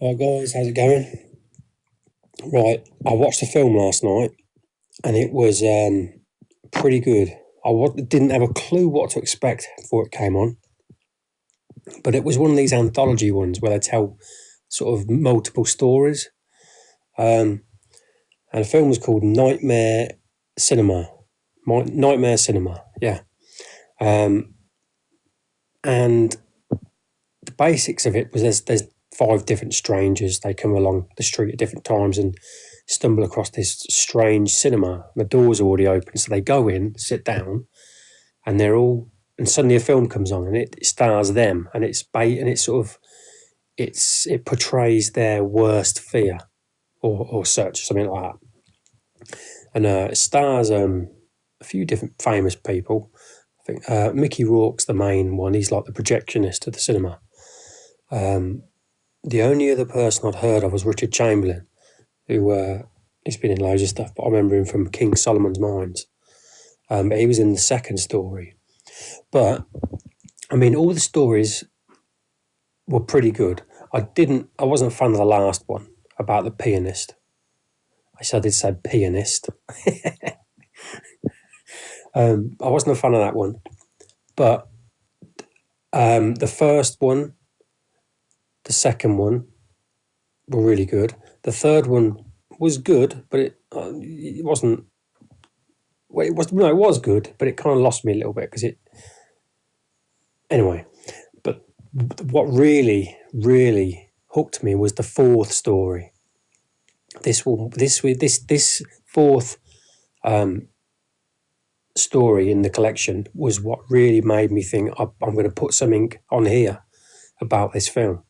Hi guys, how's it going? Right, I watched the film last night and it was pretty good. Didn't have a clue what to expect before it came on, but it was one of these anthology ones where they tell sort of multiple stories. And the film was called Cinema. Nightmare Cinema, yeah. Um, and the basics of it was there's five different strangers. They come along the street at different times and stumble across this strange cinema. The door's already open, so they go in, sit down, and and suddenly a film comes on, and it stars them, and it portrays their worst fear, or such, something like that. And it stars a few different famous people. I think Mickey Rourke's the main one. He's like the projectionist of the cinema. The only other person I'd heard of was Richard Chamberlain, who he's been in loads of stuff, but I remember him from King Solomon's Mines. But he was in the second story. But I mean, all the stories were pretty good. I wasn't a fan of the last one about the pianist. I did say pianist. I wasn't a fan of that one. But the first one, the second one were really good. The third one was good, but it wasn't. Well, it was good, but it kind of lost me a little bit because it. Anyway, but what really, really hooked me was the fourth story. This fourth story in the collection was what really made me think I'm going to put something on here about this film,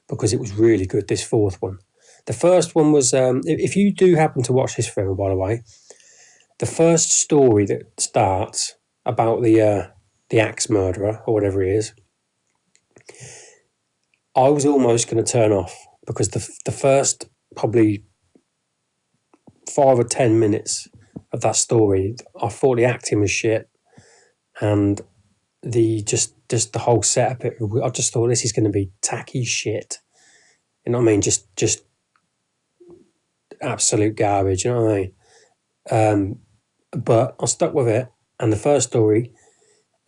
because it was really good. This fourth one. The first one was, if you do happen to watch this film, by the way, the first story that starts about the axe murderer or whatever he is, I was almost going to turn off, because the first probably 5 or 10 minutes of that story, I thought the acting was shit, and just the whole setup. I just thought this is going to be tacky shit. You know what I mean? Just absolute garbage. You know what I mean? But I stuck with it, and the first story,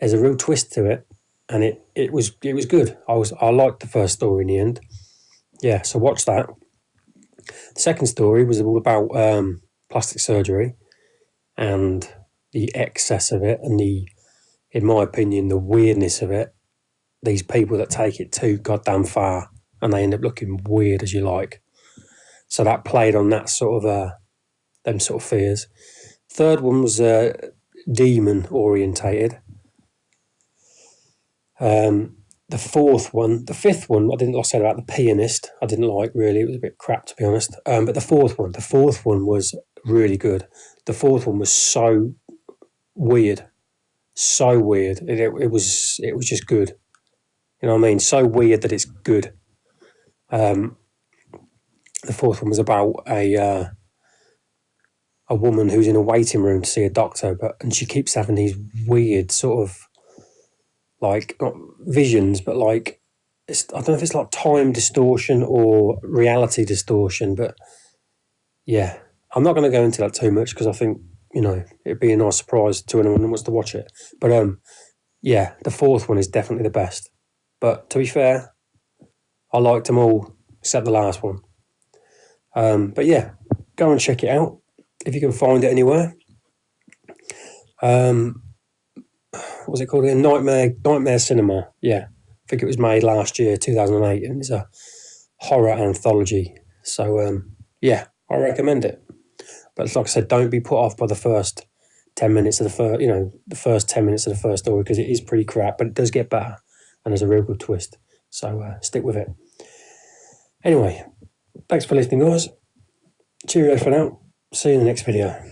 there's a real twist to it, and it was good. I liked the first story in the end. Yeah, so watch that. The second story was all about plastic surgery and the excess of it, and in my opinion, the weirdness of it. These people that take it too goddamn far, and they end up looking weird as you like. So that played on that sort of them sort of fears. Third one was demon orientated. The fifth one, like I said about the pianist, I didn't like really. It was a bit crap, to be honest. But the fourth one was really good. The fourth one was so weird. It was just good. You know what I mean? So weird that it's good. The fourth one was about a woman who's in a waiting room to see a doctor, and she keeps having these weird sort of, like, not visions, but like, I don't know if it's like time distortion or reality distortion, but yeah, I'm not going to go into that too much, because I think, it'd be a nice surprise to anyone who wants to watch it. But yeah, the fourth one is definitely the best. But to be fair, I liked them all except the last one. But yeah, go and check it out if you can find it anywhere. What was it called again? Nightmare Cinema. Yeah, I think it was made last year, 2008, and it's a horror anthology. So yeah, I recommend it. But like I said, don't be put off by the first 10 minutes of the first 10 minutes of the first story, because it is pretty crap, but it does get better, and there's a real good twist. So stick with it. Anyway, thanks for listening, guys. Cheerio for now. See you in the next video.